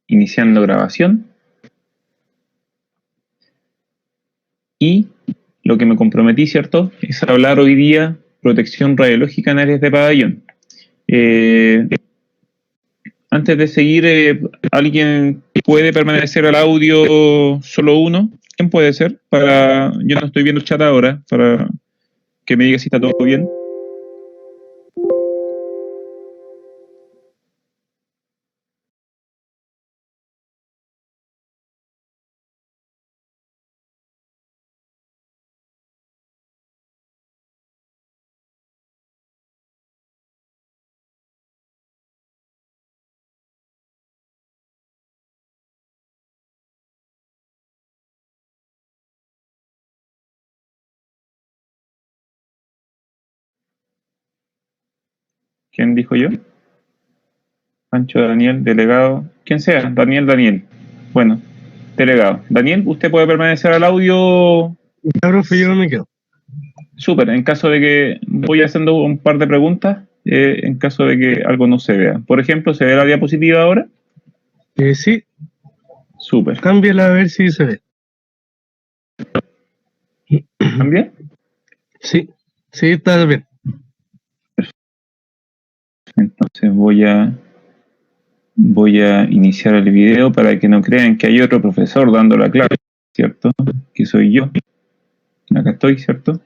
Iniciando grabación. Y lo que me comprometí, ¿cierto?, es hablar hoy día protección radiológica en áreas de pabellón. Antes de seguir, ¿alguien puede permanecer al audio solo uno? ¿Quién puede ser? Yo no estoy viendo el chat ahora, para que me diga si está todo bien. ¿Quién dijo yo? Pancho, Daniel, delegado, quien sea, Daniel. Bueno, delegado. Daniel, ¿usted puede permanecer al audio? Ya, profe, yo me quedo. Súper, en caso de que voy haciendo un par de preguntas, en caso de que algo no se vea. Por ejemplo, ¿se ve la diapositiva ahora? Sí. Súper. Cámbiala a ver si se ve. ¿Cambia? Sí, está bien. Entonces voy a iniciar el video para que no crean que hay otro profesor dando la clase, ¿cierto? Que soy yo. Acá estoy, ¿cierto?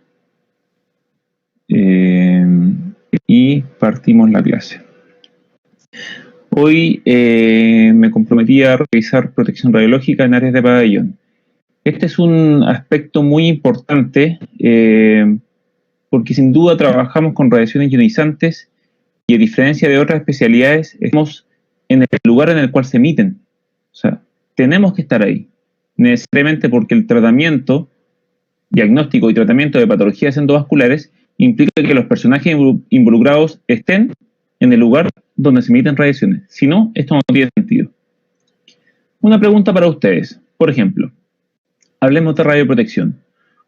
Y partimos la clase. Hoy me comprometí a revisar protección radiológica en áreas de pabellón. Este es un aspecto muy importante porque sin duda trabajamos con radiaciones ionizantes y a diferencia de otras especialidades, estamos en el lugar en el cual se emiten. O sea, tenemos que estar ahí, necesariamente porque el tratamiento, diagnóstico y tratamiento de patologías endovasculares implica que los personajes involucrados estén en el lugar donde se emiten radiaciones. Si no, esto no tiene sentido. Una pregunta para ustedes. Por ejemplo, hablemos de radioprotección.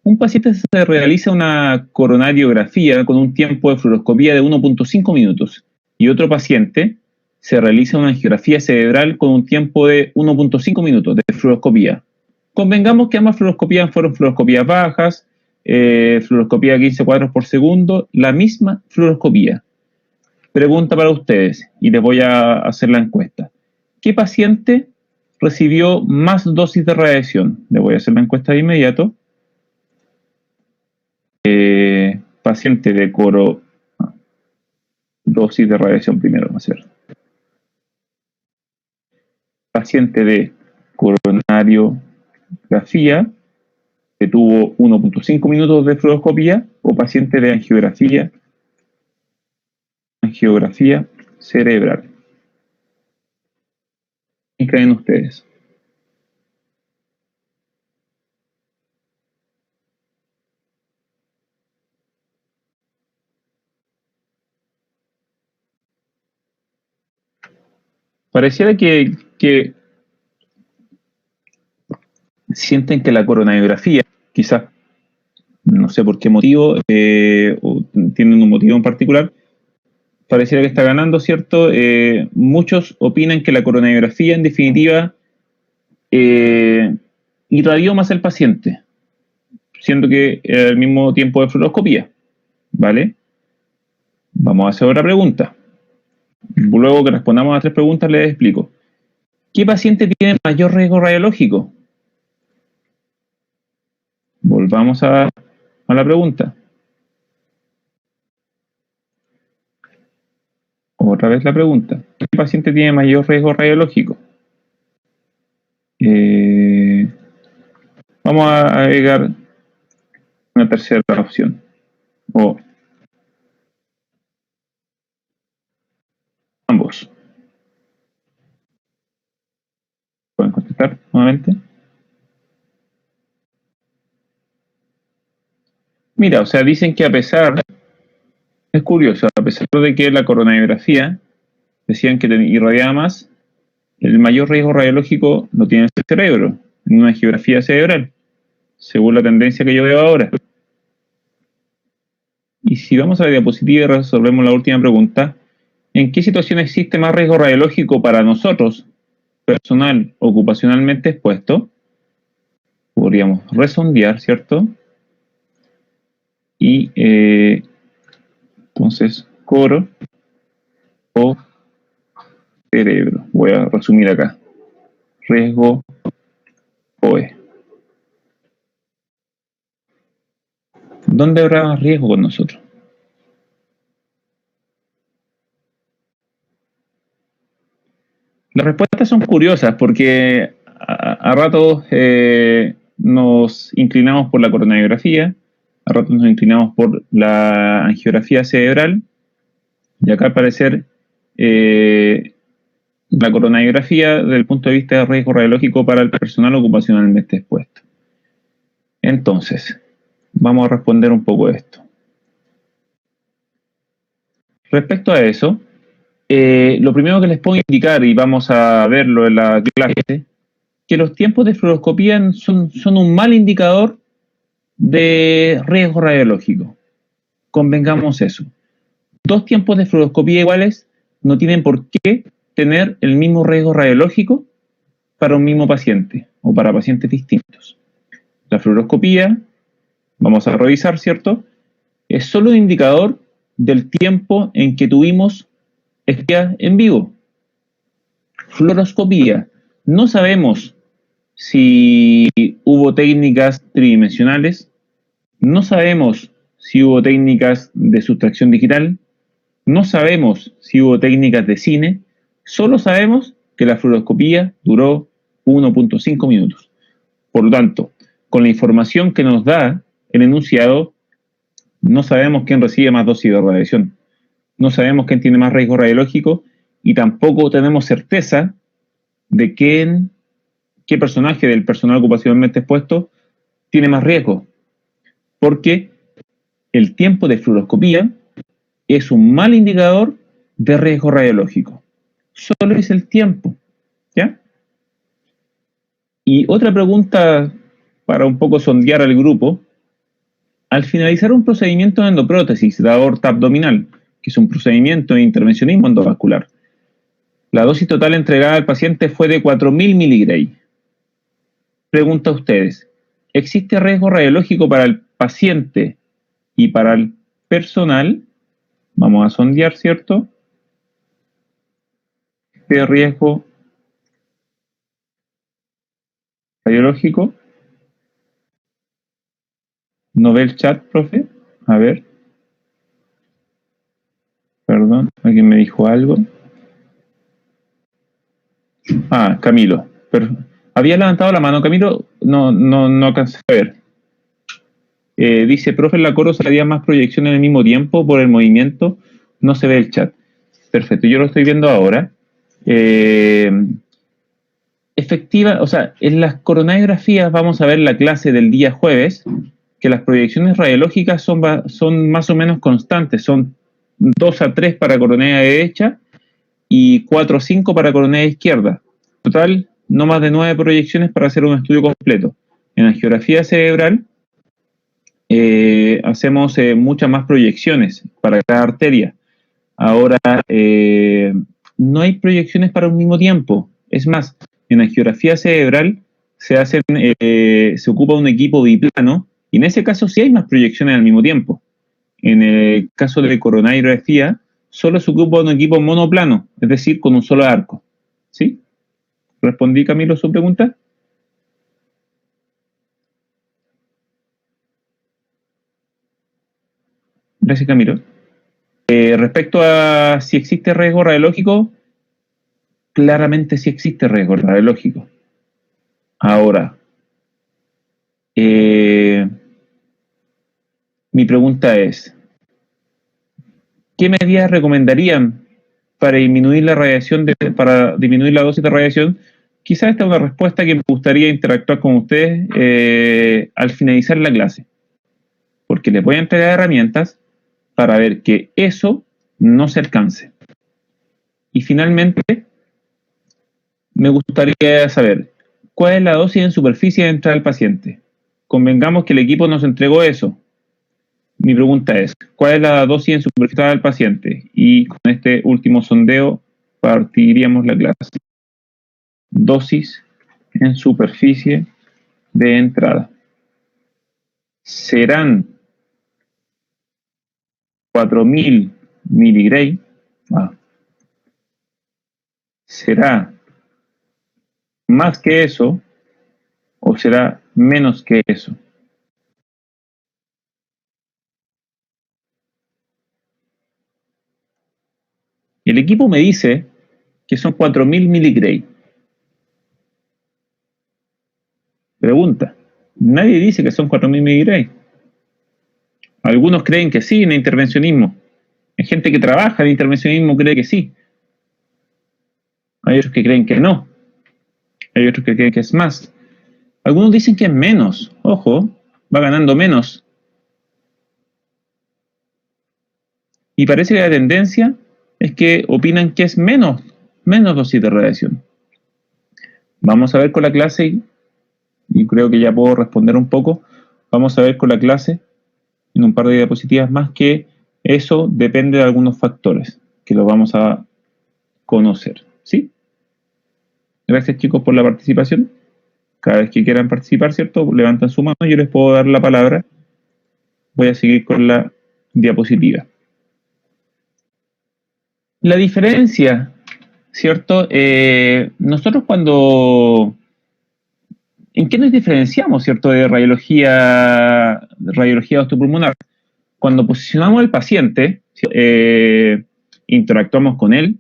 Un paciente se realiza una coronariografía con un tiempo de fluoroscopía de 1.5 minutos y otro paciente se realiza una angiografía cerebral con un tiempo de 1.5 minutos de fluoroscopía. Convengamos que ambas fluoroscopías fueron fluoroscopías bajas, fluoroscopía 15 cuadros por segundo, la misma fluoroscopía. Pregunta para ustedes, y les voy a hacer la encuesta. ¿Qué paciente recibió más dosis de radiación? Les voy a hacer la encuesta de inmediato. Paciente de dosis de radiación primero va a ser. Paciente de coronariografía que tuvo 1.5 minutos de fluoroscopía o paciente de angiografía cerebral. ¿Qué creen ustedes? Pareciera que sienten que la coronariografía, quizás, no sé por qué motivo, o tienen un motivo en particular, pareciera que está ganando, ¿cierto? Muchos opinan que la coronariografía, en definitiva, irradió más al paciente, siendo que era el mismo tiempo de fluoroscopía, ¿vale? Vamos a hacer otra pregunta. Luego que respondamos a 3 preguntas, les explico. ¿Qué paciente tiene mayor riesgo radiológico? Volvamos a la pregunta. Otra vez la pregunta. ¿Qué paciente tiene mayor riesgo radiológico? Vamos a agregar una tercera opción. O ambos. ¿Pueden contestar nuevamente? Mira, o sea, dicen que es curioso, a pesar de que la coronariografía decían que irradiaba más, el mayor riesgo radiológico lo tiene el cerebro, en una angiografía cerebral, según la tendencia que yo veo ahora. Y si vamos a la diapositiva y resolvemos la última pregunta, ¿en qué situación existe más riesgo radiológico para nosotros personal ocupacionalmente expuesto, podríamos resondear, ¿cierto? Y entonces, coro o cerebro. Voy a resumir acá. Riesgo OE. ¿Dónde habrá más riesgo con nosotros? Las respuestas son curiosas porque a ratos nos inclinamos por la coronariografía, a ratos nos inclinamos por la angiografía cerebral, y acá al parecer la coronariografía desde el punto de vista de riesgo radiológico para el personal ocupacionalmente expuesto. Entonces, vamos a responder un poco esto. Respecto a eso, lo primero que les puedo indicar, y vamos a verlo en la clase, que los tiempos de fluoroscopía son un mal indicador de riesgo radiológico. Convengamos eso. Dos tiempos de fluoroscopía iguales no tienen por qué tener el mismo riesgo radiológico para un mismo paciente o para pacientes distintos. La fluoroscopía, vamos a revisar, ¿cierto? Es solo un indicador del tiempo en que tuvimos espía en vivo. Fluoroscopía. No sabemos si hubo técnicas tridimensionales, no sabemos si hubo técnicas de sustracción digital, no sabemos si hubo técnicas de cine, solo sabemos que la fluoroscopía duró 1.5 minutos. Por lo tanto, con la información que nos da el enunciado, no sabemos quién recibe más dosis de radiación, no sabemos quién tiene más riesgo radiológico y tampoco tenemos certeza de qué personaje del personal ocupacionalmente expuesto tiene más riesgo, porque el tiempo de fluoroscopía es un mal indicador de riesgo radiológico. Solo es el tiempo, ¿ya? Y otra pregunta para un poco sondear al grupo. Al finalizar un procedimiento de endoprótesis de aorta abdominal, que es un procedimiento de intervencionismo endovascular, la dosis total entregada al paciente fue de 4.000 miligray. Pregunta a ustedes, ¿existe riesgo radiológico para el paciente y para el personal? Vamos a sondear, ¿cierto? ¿Qué riesgo radiológico? ¿No ve el chat, profe? A ver. Perdón, alguien me dijo algo. Ah, Camilo. Había levantado la mano, Camilo, no alcancé a ver. Dice, profe, en la coro salía más proyección en el mismo tiempo por el movimiento, no se ve el chat. Perfecto, yo lo estoy viendo ahora. Efectiva, o sea, en las coronariografías vamos a ver la clase del día jueves, que las proyecciones radiológicas son más o menos constantes, son 2 a 3 para coronaria derecha y 4 a 5 para coronaria izquierda. Total, no más de 9 proyecciones para hacer un estudio completo. En angiografía cerebral hacemos muchas más proyecciones para cada arteria. Ahora, no hay proyecciones para un mismo tiempo. Es más, en angiografía cerebral se ocupa un equipo biplano y en ese caso sí hay más proyecciones al mismo tiempo. En el caso de coronariografía, solo se ocupa un equipo monoplano, es decir, con un solo arco. ¿Sí? ¿Respondí, Camilo, su pregunta? Gracias, Camilo. Respecto a si existe riesgo radiológico, claramente sí existe riesgo radiológico. Ahora, mi pregunta es, ¿qué medidas recomendarían para disminuir la radiación, para disminuir la dosis de radiación? Quizás esta es una respuesta que me gustaría interactuar con ustedes al finalizar la clase, porque les voy a entregar herramientas para ver que eso no se alcance. Y finalmente, me gustaría saber, ¿cuál es la dosis en superficie de entrada del paciente? Convengamos que el equipo nos entregó eso. Mi pregunta es, ¿cuál es la dosis en superficie del paciente? Y con este último sondeo partiríamos la clase. dosis en superficie de entrada. Serán 4000 miligray. ¿Será más que eso o será menos que eso? El equipo me dice que son 4000 miligray. Pregunta, nadie dice que son 4000 miligray. Algunos creen que sí en el intervencionismo. Hay gente que trabaja en intervencionismo cree que sí. Hay otros que creen que no. Hay otros que creen que es más. Algunos dicen que es menos. Ojo, va ganando menos. Y parece que la tendencia es que opinan que es menos dosis de radiación. Vamos a ver con la clase, y creo que ya puedo responder un poco. Vamos a ver con la clase, en un par de diapositivas más, que eso depende de algunos factores, que lo vamos a conocer. ¿Sí? Gracias, chicos, por la participación. Cada vez que quieran participar, ¿cierto? Levantan su mano, yo les puedo dar la palabra. Voy a seguir con la diapositiva. La diferencia, ¿cierto? Nosotros cuando... ¿En qué nos diferenciamos, ¿cierto? De radiología osteopulmonar? Cuando posicionamos al paciente, interactuamos con él,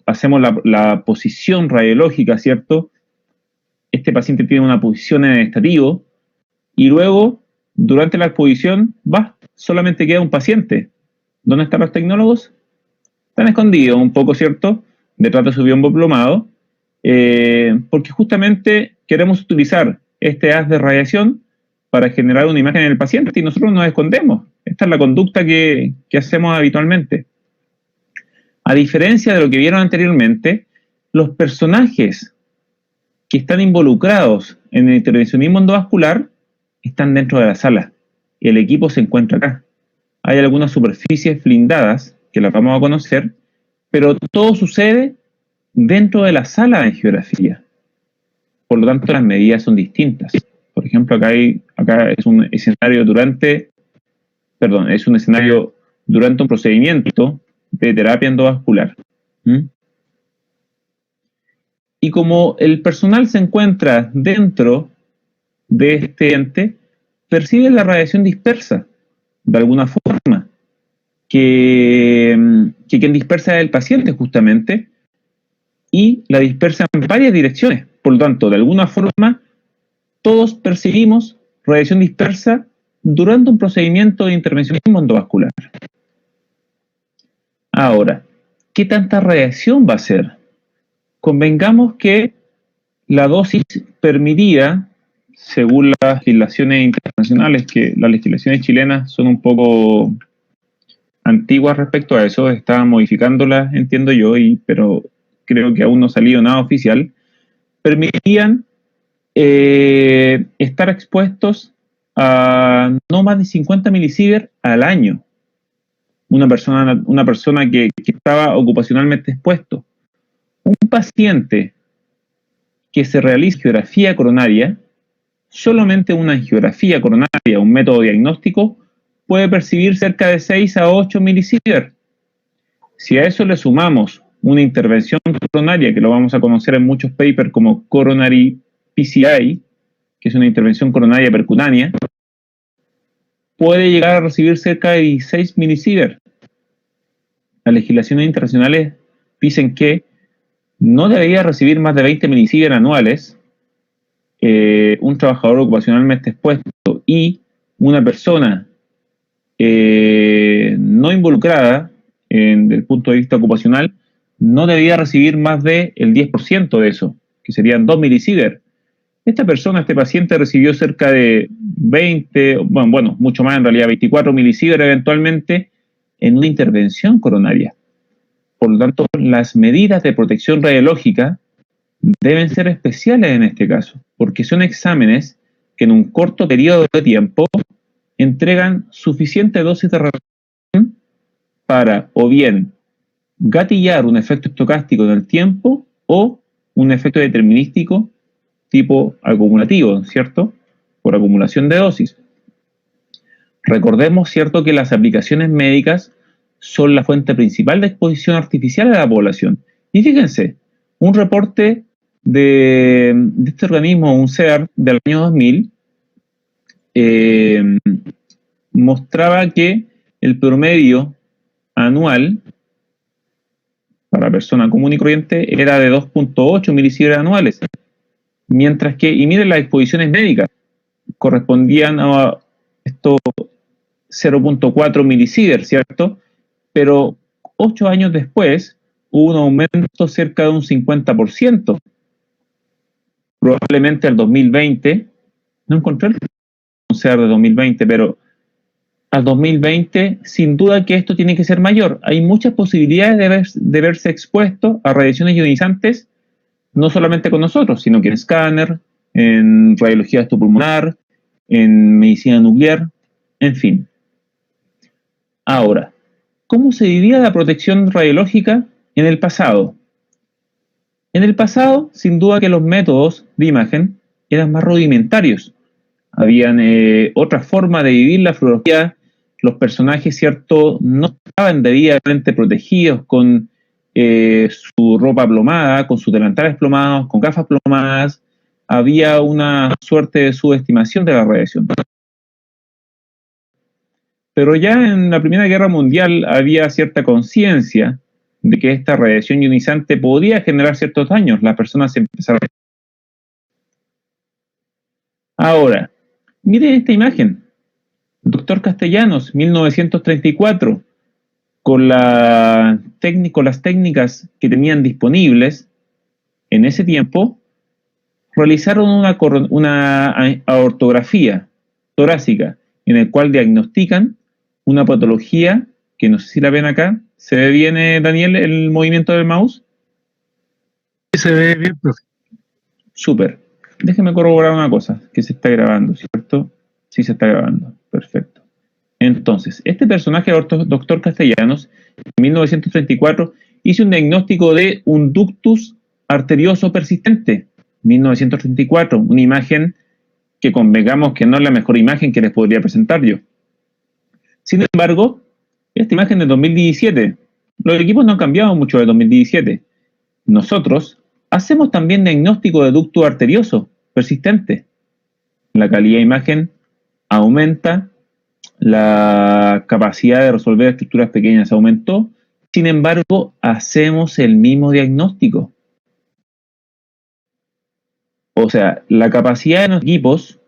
hacemos la posición radiológica, ¿cierto? Este paciente tiene una posición en el estativo y luego, durante la exposición, solamente queda un paciente. ¿Dónde están los tecnólogos? Están escondidos un poco, ¿cierto? Detrás de su biombo plomado, porque justamente queremos utilizar este haz de radiación para generar una imagen en el paciente y nosotros nos escondemos. Esta es la conducta que hacemos habitualmente. A diferencia de lo que vieron anteriormente, los personajes que están involucrados en el intervencionismo endovascular están dentro de la sala. El equipo se encuentra acá. Hay algunas superficies blindadas que las vamos a conocer, pero todo sucede dentro de la sala de angiografía. Por lo tanto, las medidas son distintas. Por ejemplo, acá es un escenario durante un procedimiento de terapia endovascular. Y como el personal se encuentra dentro de este ente, percibe la radiación dispersa, de alguna forma, que quien dispersa es el paciente justamente, y la dispersa en varias direcciones. Por lo tanto, de alguna forma, todos percibimos radiación dispersa durante un procedimiento de intervencionismo endovascular. Ahora, ¿qué tanta radiación va a ser? Convengamos que la dosis permitida, según las legislaciones internacionales, que las legislaciones chilenas son un poco antiguas respecto a eso, estaban modificándolas, entiendo yo, pero creo que aún no ha salido nada oficial, permitían estar expuestos a no más de 50 milisieverts al año. Una persona que estaba ocupacionalmente expuesto. Un paciente que se realiza angiografía coronaria, solamente una angiografía coronaria, un método diagnóstico, puede percibir cerca de 6 a 8 milisieverts. Si a eso le sumamos una intervención coronaria, que lo vamos a conocer en muchos papers como coronary PCI, que es una intervención coronaria percutánea, puede llegar a recibir cerca de 16 milisieverts. Las legislaciones internacionales dicen que no debería recibir más de 20 milisieverts anuales un trabajador ocupacionalmente expuesto y una persona no involucrada desde el punto de vista ocupacional no debería recibir más del 10% de eso, que serían 2 milisieverts. Este paciente recibió cerca de 20, mucho más en realidad, 24 milisieverts eventualmente en una intervención coronaria. Por lo tanto, las medidas de protección radiológica deben ser especiales en este caso, porque son exámenes que en un corto periodo de tiempo entregan suficiente dosis de radiación para o bien gatillar un efecto estocástico en el tiempo o un efecto determinístico tipo acumulativo, ¿cierto? Por acumulación de dosis. Recordemos, ¿cierto?, que las aplicaciones médicas son la fuente principal de exposición artificial a la población. Y fíjense, un reporte de este organismo, un CEAR, del año 2000, mostraba que el promedio anual para persona común y corriente era de 2.8 milisieverts anuales, mientras que, y miren las exposiciones médicas, correspondían a estos 0.4 milisieverts, ¿cierto? Pero 8 años después hubo un aumento cerca de un 50%. Probablemente al 2020, no encontré un CEAR de 2020, pero al 2020, sin duda que esto tiene que ser mayor. Hay muchas posibilidades de verse expuesto a radiaciones ionizantes, no solamente con nosotros, sino que en escáner, en radiología astopulmonar, en medicina nuclear, en fin. Ahora, ¿cómo se vivía la protección radiológica en el pasado? En el pasado, sin duda que los métodos de imagen eran más rudimentarios. Habían otras formas de vivir la fluorología. Los personajes, ¿cierto?, no estaban debidamente protegidos con su ropa plomada, con sus delantales plomados, con gafas plomadas. Había una suerte de subestimación de la radiación. Pero ya en la Primera Guerra Mundial había cierta conciencia de que esta radiación ionizante podía generar ciertos daños. Las personas empezaron. Ahora, miren esta imagen. Doctor Castellanos, 1934, con las técnicas que tenían disponibles en ese tiempo, realizaron una aortografía torácica en el cual diagnostican una patología que no sé si la ven acá. ¿Se ve bien, Daniel, el movimiento del mouse? Sí, se ve bien, profe. Súper. Déjeme corroborar una cosa, que se está grabando, ¿cierto? Sí, se está grabando. Perfecto. Entonces, este personaje, doctor Castellanos, en 1934, hizo un diagnóstico de un ductus arterioso persistente. 1934, una imagen que convengamos que no es la mejor imagen que les podría presentar yo. Sin embargo, esta imagen de 2017, los equipos no han cambiado mucho de 2017. Nosotros hacemos también diagnóstico de ducto arterioso persistente. La calidad de imagen aumenta, la capacidad de resolver estructuras pequeñas aumentó, sin embargo, hacemos el mismo diagnóstico. O sea, la capacidad de los equipos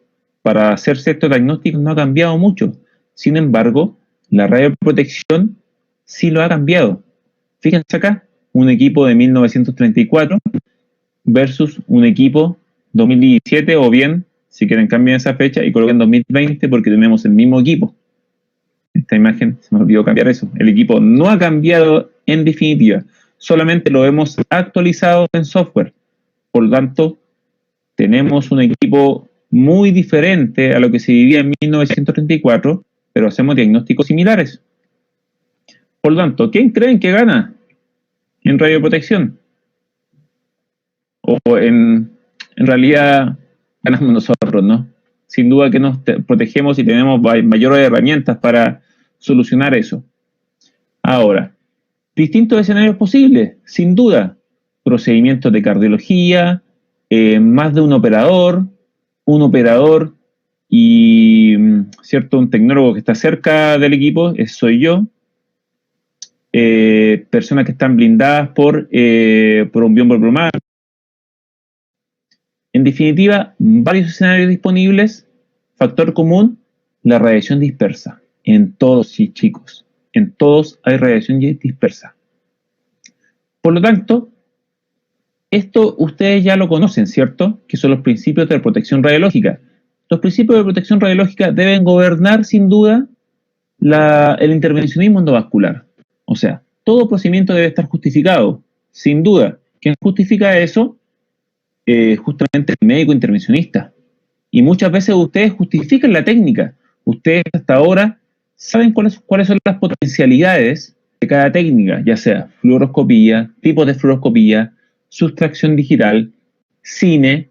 para hacer ciertos diagnósticos no ha cambiado mucho. Sin embargo, la radioprotección sí lo ha cambiado. Fíjense acá, un equipo de 1934 versus un equipo 2017, o bien, si quieren cambiar esa fecha y coloquen 2020 porque tenemos el mismo equipo. Esta imagen, se me olvidó cambiar eso. El equipo no ha cambiado en definitiva, solamente lo hemos actualizado en software. Por lo tanto, tenemos un equipo muy diferente a lo que se vivía en 1934, pero hacemos diagnósticos similares. Por lo tanto, ¿quién creen que gana en radioprotección? O en realidad ganamos nosotros, ¿no? Sin duda que nos protegemos y tenemos mayores herramientas para solucionar eso. Ahora, distintos escenarios posibles, sin duda. Procedimientos de cardiología, más de un operador y, ¿cierto?, un tecnólogo que está cerca del equipo, soy yo. Personas que están blindadas por un biombo plomar. En definitiva, varios escenarios disponibles. Factor común, la radiación dispersa. En todos, sí, chicos, en todos hay radiación dispersa. Por lo tanto, esto ustedes ya lo conocen, ¿cierto? Que son los principios de protección radiológica. Los principios de protección radiológica deben gobernar, sin duda, el intervencionismo endovascular. O sea, todo procedimiento debe estar justificado, sin duda. ¿Quién justifica eso? Justamente el médico intervencionista. Y muchas veces ustedes justifican la técnica. Ustedes hasta ahora saben cuáles son las potencialidades de cada técnica, ya sea fluoroscopía, tipos de fluoroscopía, sustracción digital, cine,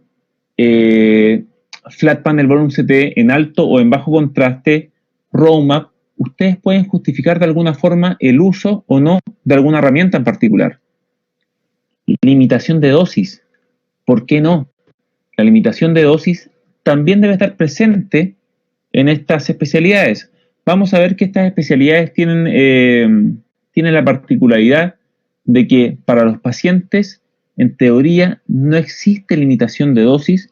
flat panel volume CT en alto o en bajo contraste, roadmap, ustedes pueden justificar de alguna forma el uso o no de alguna herramienta en particular. Limitación de dosis, ¿por qué no? La limitación de dosis también debe estar presente en estas especialidades. Vamos a ver que estas especialidades tienen la particularidad de que para los pacientes, en teoría, no existe limitación de dosis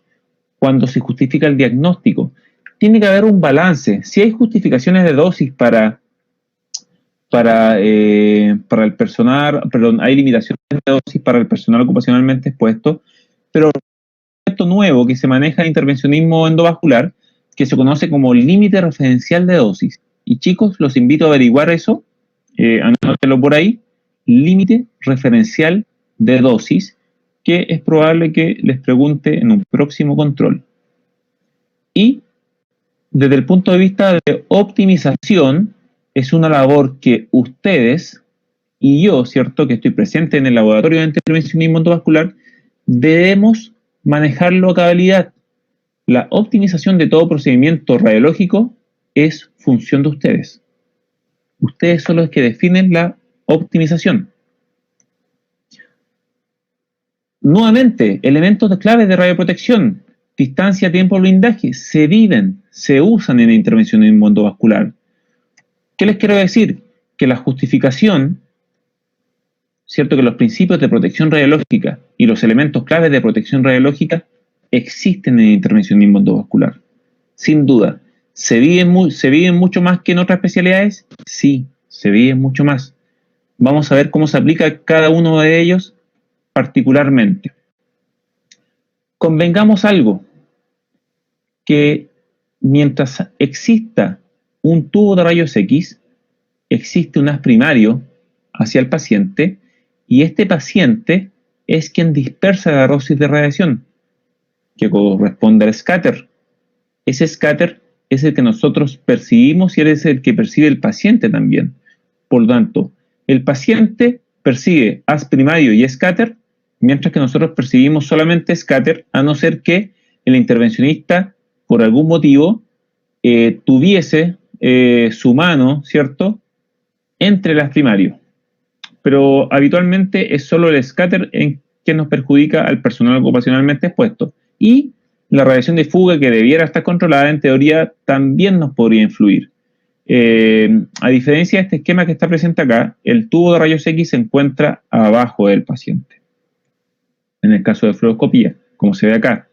cuando se justifica el diagnóstico. Tiene que haber un balance. Si hay justificaciones de dosis para el personal, perdón, hay limitaciones de dosis para el personal ocupacionalmente expuesto, pero un concepto nuevo que se maneja en intervencionismo endovascular, que se conoce como límite referencial de dosis. Y chicos, los invito a averiguar eso, anótenlo por ahí, límite referencial de dosis, que es probable que les pregunte en un próximo control. Y desde el punto de vista de optimización, es una labor que ustedes y yo, ¿cierto?, que estoy presente en el laboratorio de intervencionismo endovascular, debemos manejarlo a cabalidad. La optimización de todo procedimiento radiológico es función de ustedes. Ustedes son los que definen la optimización. Nuevamente, elementos de clave de radioprotección, distancia, tiempo, blindaje, se viven, se usan en el intervencionismo endovascular. ¿Qué les quiero decir? Que la justificación, cierto, que los principios de protección radiológica y los elementos claves de protección radiológica existen en el intervencionismo endovascular. Sin duda. ¿Se viven mucho más que en otras especialidades? Sí, se viven mucho más. Vamos a ver cómo se aplica cada uno de ellos particularmente. Convengamos algo, que mientras exista un tubo de rayos X, existe un haz primario hacia el paciente, y este paciente es quien dispersa la dosis de radiación, que corresponde al scatter. Ese scatter es el que nosotros percibimos y es el que percibe el paciente también. Por lo tanto, el paciente percibe haz primario y scatter, mientras que nosotros percibimos solamente scatter, a no ser que el intervencionista, por algún motivo, tuviese su mano, ¿cierto?, entre el haz primario. Pero habitualmente es solo el scatter en que nos perjudica al personal ocupacionalmente expuesto. Y la radiación de fuga, que debiera estar controlada, en teoría también nos podría influir. A diferencia de este esquema que está presente acá, el tubo de rayos X se encuentra abajo del paciente. En el caso de fluoroscopía, como se ve acá,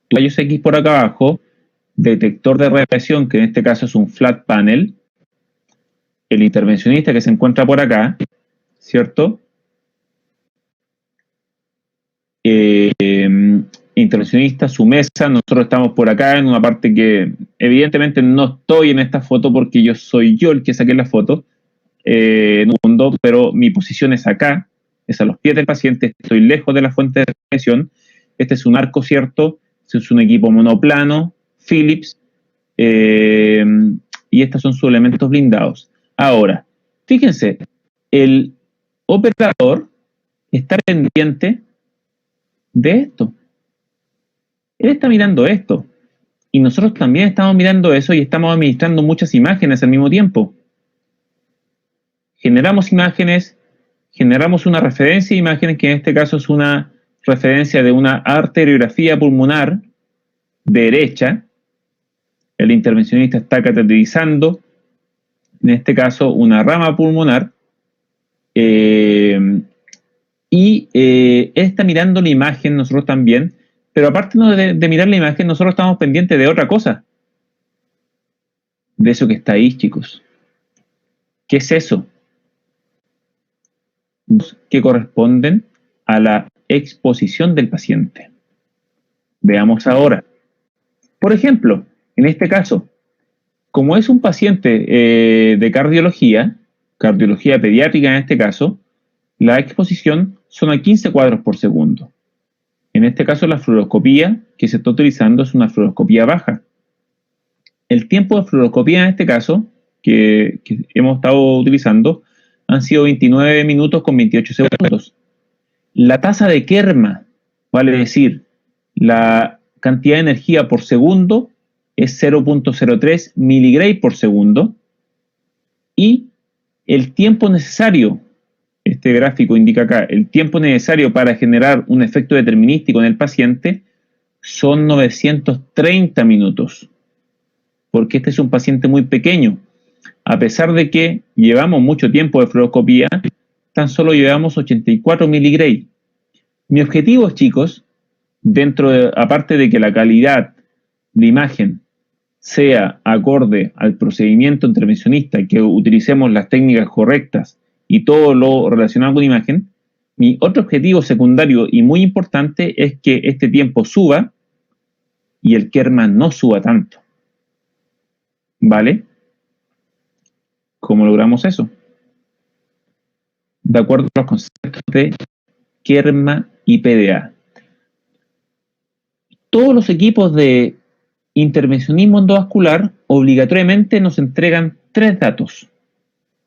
rayos X por acá abajo, detector de radiación, que en este caso es un flat panel, el intervencionista que se encuentra por acá, ¿cierto? Intervencionista, su mesa, nosotros estamos por acá en una parte que evidentemente no estoy en esta foto porque yo soy yo el que saqué la foto, pero mi posición es acá, es a los pies del paciente, estoy lejos de la fuente de radiación. Este es un arco, ¿cierto? Este es un equipo monoplano, Philips, y estos son sus elementos blindados. Ahora, fíjense, el operador está pendiente de esto. Él está mirando esto. Y nosotros también estamos mirando eso y estamos administrando muchas imágenes al mismo tiempo. Generamos imágenes, generamos una referencia de imágenes, que en este caso es una referencia de una arteriografía pulmonar derecha. El intervencionista está cateterizando, en este caso, una rama pulmonar. Él está mirando la imagen, nosotros también, pero aparte de mirar la imagen, nosotros estamos pendientes de otra cosa. De eso que está ahí, chicos. ¿Qué es eso? Que corresponden a la exposición del paciente. Veamos ahora. Por ejemplo, en este caso, como es un paciente de cardiología pediátrica en este caso, la exposición son a 15 cuadros por segundo. En este caso, la fluoroscopía que se está utilizando es una fluoroscopía baja. El tiempo de fluoroscopía en este caso, que hemos estado utilizando, han sido 29 minutos con 28 segundos. La tasa de Kerma, vale decir, la cantidad de energía por segundo es 0.03 miligray por segundo y el tiempo necesario, este gráfico indica acá, el tiempo necesario para generar un efecto determinístico en el paciente son 930 minutos, porque este es un paciente muy pequeño. A pesar de que llevamos mucho tiempo de fluoroscopía, tan solo llevamos 84 miligray. Mi objetivo, chicos, aparte de que la calidad de imagen sea acorde al procedimiento intervencionista, que utilicemos las técnicas correctas y todo lo relacionado con imagen, mi otro objetivo secundario y muy importante es que este tiempo suba y el Kerma no suba tanto. ¿Vale? ¿Cómo logramos eso? De acuerdo a los conceptos de Kerma y PDA. Todos los equipos de intervencionismo endovascular obligatoriamente nos entregan 3 datos: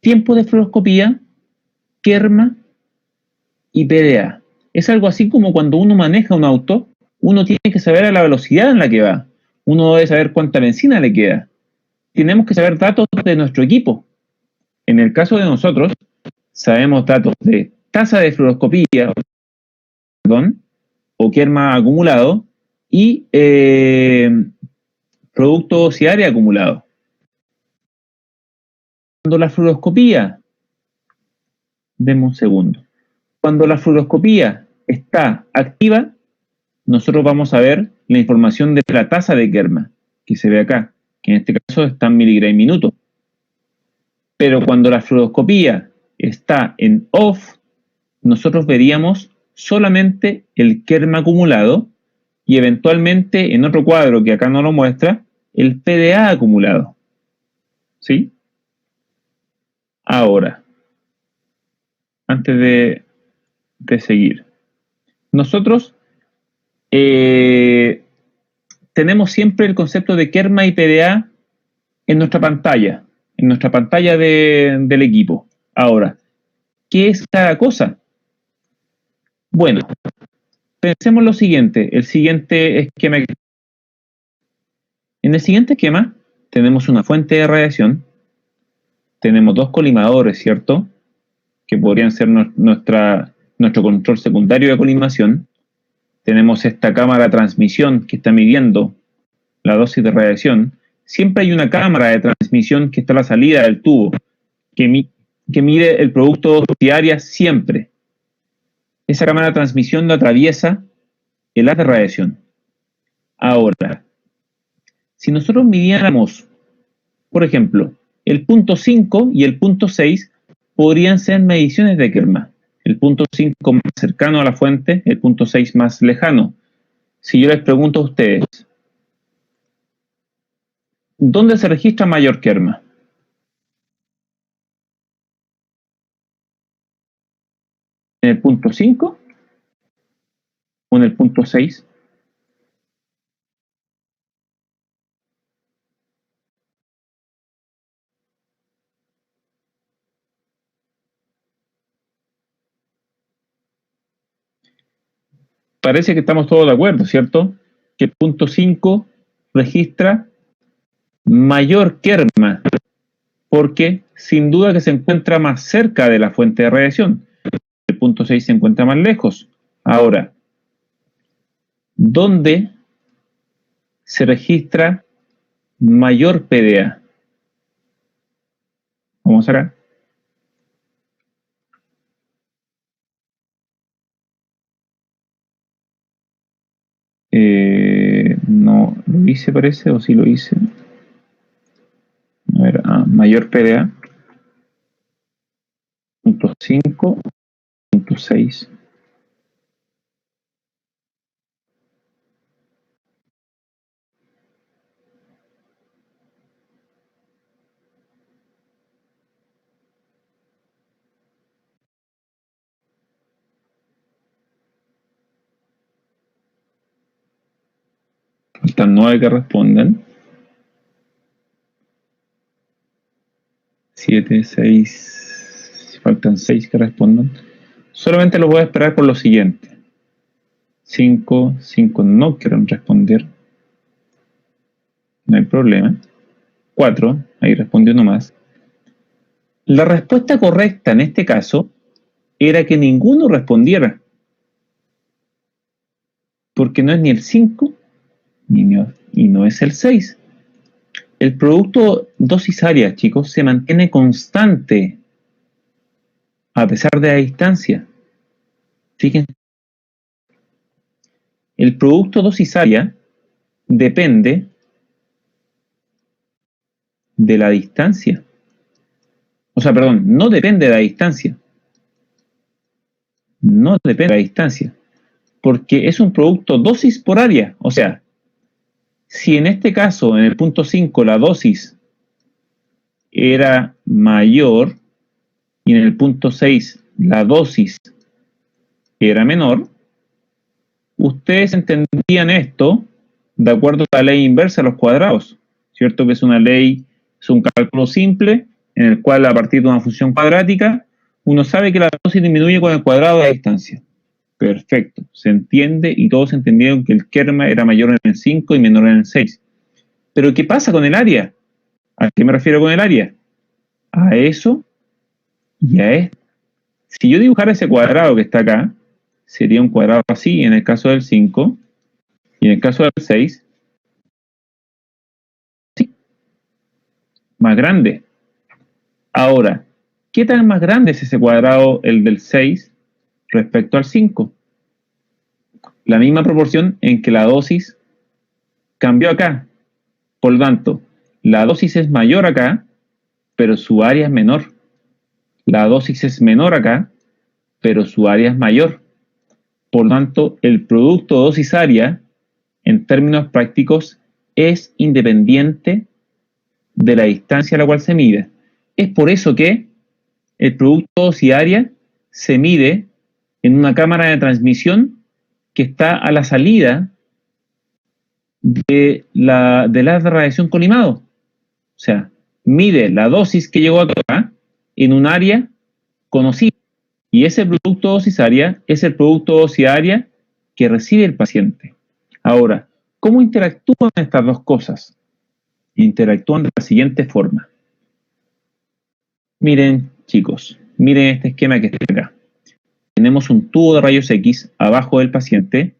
tiempo de fluoroscopía, Kerma y PDA. Es algo así como cuando uno maneja un auto, uno tiene que saber a la velocidad en la que va, uno debe saber cuánta benzina le queda. Tenemos que saber datos de nuestro equipo. En el caso de nosotros, sabemos datos de tasa de fluoroscopía, o Kerma acumulado, y producto ociario acumulado. Cuando la fluoroscopía, demos un segundo, cuando la fluoroscopía está activa, nosotros vamos a ver la información de la tasa de Kerma, que se ve acá, que en este caso está en miligray minuto. Pero cuando la fluoroscopía está en off, nosotros veríamos solamente el Kerma acumulado y eventualmente en otro cuadro que acá no lo muestra, el PDA acumulado. ¿Sí? Ahora, antes de seguir, nosotros tenemos siempre el concepto de Kerma y PDA en nuestra pantalla del equipo. Ahora, ¿qué es cada cosa? Bueno, pensemos lo siguiente, el siguiente esquema. En el siguiente esquema tenemos una fuente de radiación, tenemos 2 colimadores, ¿cierto? Que podrían ser nuestro control secundario de colimación. Tenemos esta cámara de transmisión que está midiendo la dosis de radiación. Siempre hay una cámara de transmisión que está a la salida del tubo, que mide el producto diaria siempre. Esa cámara de transmisión lo atraviesa el haz de radiación. Ahora, si nosotros midiéramos, por ejemplo, el punto 5 y el punto 6, podrían ser mediciones de Kerma. El punto 5 más cercano a la fuente, el punto 6 más lejano. Si yo les pregunto a ustedes, ¿dónde se registra mayor Kerma? ¿En el punto 5 o en el punto 6? Parece que estamos todos de acuerdo, ¿cierto? Que el punto 5 registra mayor Kerma, porque sin duda que se encuentra más cerca de la fuente de radiación. El punto 6 se encuentra más lejos. Ahora, ¿dónde se registra mayor PDA? Vamos acá. No lo hice, parece, o sí lo hice. A ver, mayor PDA. Punto 5, punto 6. Faltan 9 que responden. 7, 6. Faltan 6 que respondan. Solamente los voy a esperar por lo siguiente. 5 no quieren responder. No hay problema. 4, ahí respondió uno más. La respuesta correcta en este caso era que ninguno respondiera. Porque no es ni el 5 y no es el 6. El producto dosis área, chicos, se mantiene constante a pesar de la distancia. Fíjense, el producto dosis área depende de la distancia. O sea, perdón, no depende de la distancia. No depende de la distancia. Porque es un producto dosis por área. O sea, si en este caso, en el punto 5, la dosis era mayor y en el punto 6 la dosis era menor, ustedes entendían esto de acuerdo a la ley inversa de los cuadrados, ¿cierto? Que es una ley, es un cálculo simple en el cual a partir de una función cuadrática uno sabe que la dosis disminuye con el cuadrado de la distancia. Perfecto, se entiende y todos entendieron que el kerma era mayor en el 5 y menor en el 6. Pero ¿qué pasa con el área? ¿A qué me refiero con el área? A eso y a esto. Si yo dibujara ese cuadrado que está acá, sería un cuadrado así en el caso del 5 y en el caso del 6, sí, más grande. Ahora, ¿qué tan más grande es ese cuadrado, el del 6, respecto al 5? La misma proporción en que la dosis cambió acá. Por lo tanto, la dosis es mayor acá, pero su área es menor. La dosis es menor acá, pero su área es mayor. Por lo tanto, el producto dosis-área, en términos prácticos, es independiente de la distancia a la cual se mide. Es por eso que el producto dosis-área se mide en una cámara de transmisión que está a la salida de la radiación colimado. O sea, mide la dosis que llegó acá en un área conocida. Y ese producto dosis área es el producto dosis área que recibe el paciente. Ahora, ¿cómo interactúan estas dos cosas? Interactúan de la siguiente forma. Miren, chicos, miren este esquema que está acá. Tenemos un tubo de rayos X abajo del paciente,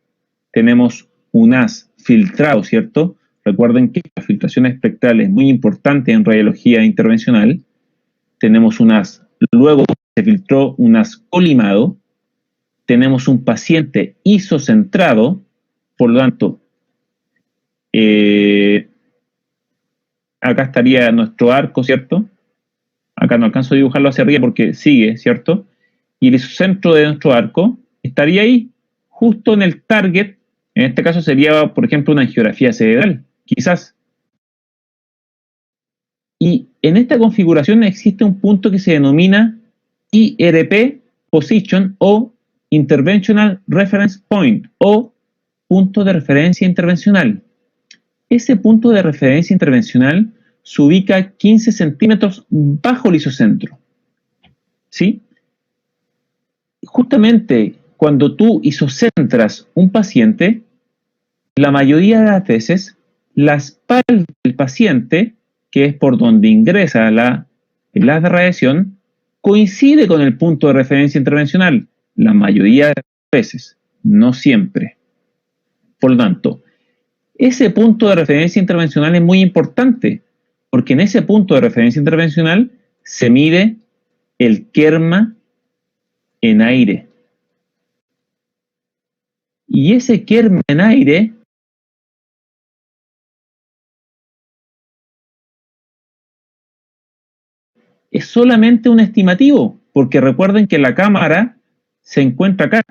tenemos un haz filtrado, ¿cierto? Recuerden que la filtración espectral es muy importante en radiología intervencional. Tenemos un haz, luego se filtró un haz colimado, tenemos un paciente isocentrado, por lo tanto, acá estaría nuestro arco, ¿cierto? Acá no alcanzo a dibujarlo hacia arriba porque sigue, ¿cierto? Y el isocentro de nuestro arco estaría ahí, justo en el target. En este caso sería, por ejemplo, una angiografía cerebral, quizás. Y en esta configuración existe un punto que se denomina IRP Position o Interventional Reference Point o punto de referencia intervencional. Ese punto de referencia intervencional se ubica 15 centímetros bajo el isocentro. ¿Sí? Justamente cuando tú isocentras un paciente, la mayoría de las veces la espalda del paciente, que es por donde ingresa la radiación, coincide con el punto de referencia intervencional. La mayoría de las veces, no siempre. Por lo tanto, ese punto de referencia intervencional es muy importante, porque en ese punto de referencia intervencional se mide el kerma en aire. Y ese kerma en aire es solamente un estimativo, porque recuerden que la cámara se encuentra acá,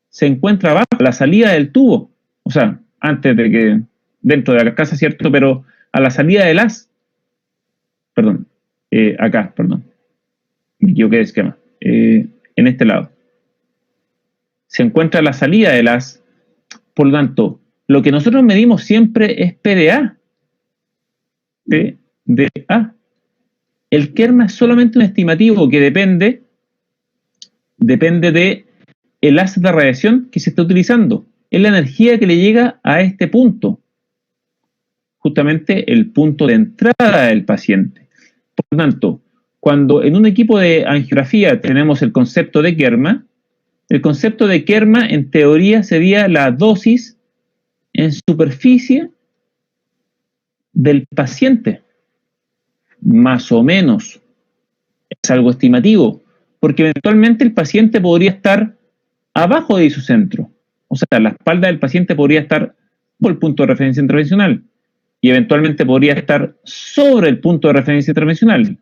se encuentra abajo, a la salida del tubo, o sea, antes de que, dentro de la casa, ¿cierto? Pero a la salida del haz, perdón, acá, perdón, me equivoqué de esquema, en este lado. Se encuentra a la salida del haz, por lo tanto, lo que nosotros medimos siempre es PDA. PDA. El kerma es solamente un estimativo que depende depende de el láser de radiación que se está utilizando. Es la energía que le llega a este punto, justamente el punto de entrada del paciente. Por lo tanto, cuando en un equipo de angiografía tenemos el concepto de Kerma, el concepto de Kerma en teoría sería la dosis en superficie del paciente, más o menos. Es algo estimativo, porque eventualmente el paciente podría estar abajo de su centro. O sea, la espalda del paciente podría estar por el punto de referencia intervencional y eventualmente podría estar sobre el punto de referencia intervencional.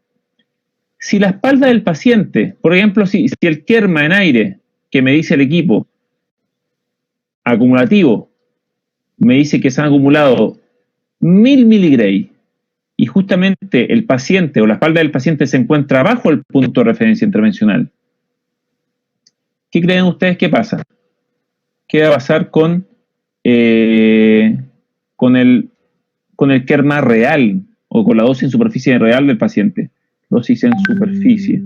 Si la espalda del paciente, por ejemplo, si el Kerma en aire, que me dice el equipo, acumulativo, me dice que se han acumulado 1000 miligray y justamente el paciente o la espalda del paciente se encuentra bajo el punto de referencia intervencional, ¿qué creen ustedes que pasa? ¿Qué va a pasar con el Kerma real o con la dosis en superficie real del paciente? Dosis en superficie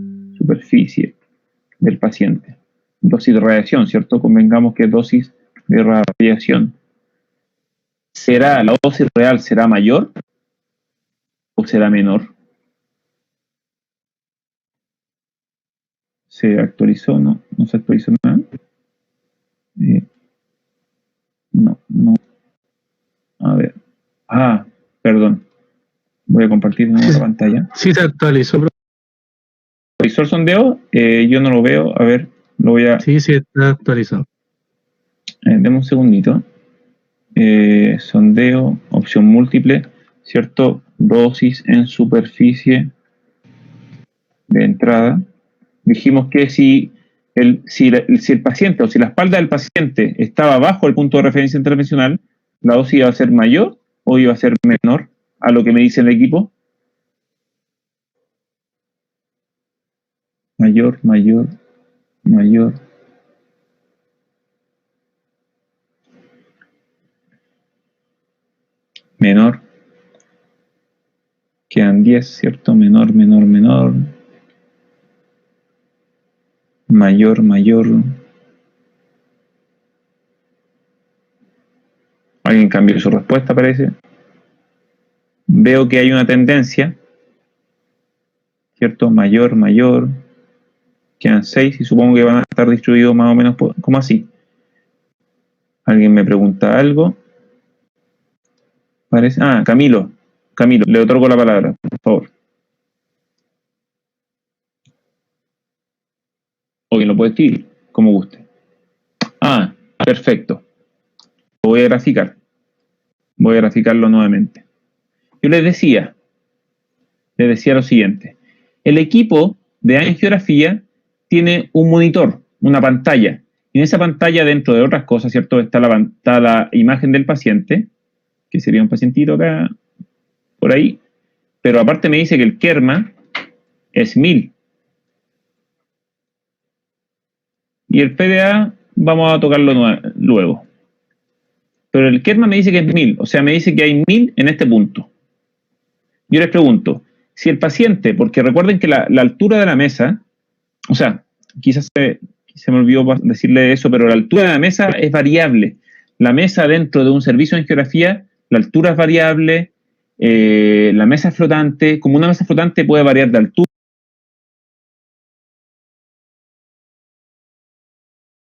del paciente. Dosis de radiación, ¿cierto? Convengamos que es dosis de radiación. ¿La dosis real será mayor o será menor? ¿Se actualizó? No se actualizó nada. No. A ver. Perdón. Voy a compartir en otra pantalla. Sí, se actualizó. ¿Actualizó el sondeo? Yo no lo veo. A ver, lo voy a... Sí, está actualizado. Deme un segundito. Sondeo, opción múltiple, ¿cierto? Dosis en superficie de entrada. Dijimos que si el paciente o si la espalda del paciente estaba bajo el punto de referencia intervencional, la dosis iba a ser mayor o iba a ser menor a lo que me dice el equipo. Mayor. Menor. Quedan 10, ¿cierto? Menor. Mayor. Alguien cambió su respuesta, parece. Veo que hay una tendencia, ¿cierto? Mayor. Quedan 6 y supongo que van a estar distribuidos más o menos como así. ¿Alguien me pregunta algo? Parece. Camilo, le otorgo la palabra, por favor. O quien lo puede escribir, como guste. Perfecto. Lo voy a graficar. Voy a graficarlo nuevamente. Yo les decía lo siguiente. El equipo de angiografía tiene un monitor, una pantalla. Y en esa pantalla, dentro de otras cosas, ¿cierto? Está la imagen del paciente, que sería un pacientito acá, por ahí. Pero aparte me dice que el Kerma es 1000. Y el PDA vamos a tocarlo luego. Pero el Kerma me dice que es 1000, o sea, me dice que hay 1000 en este punto. Yo les pregunto, si el paciente, porque recuerden que la altura de la mesa, o sea, quizás se me olvidó decirle eso, pero la altura de la mesa es variable. La mesa dentro de un servicio de angiografía, la altura es variable, la mesa es flotante. Como una mesa flotante puede variar de altura,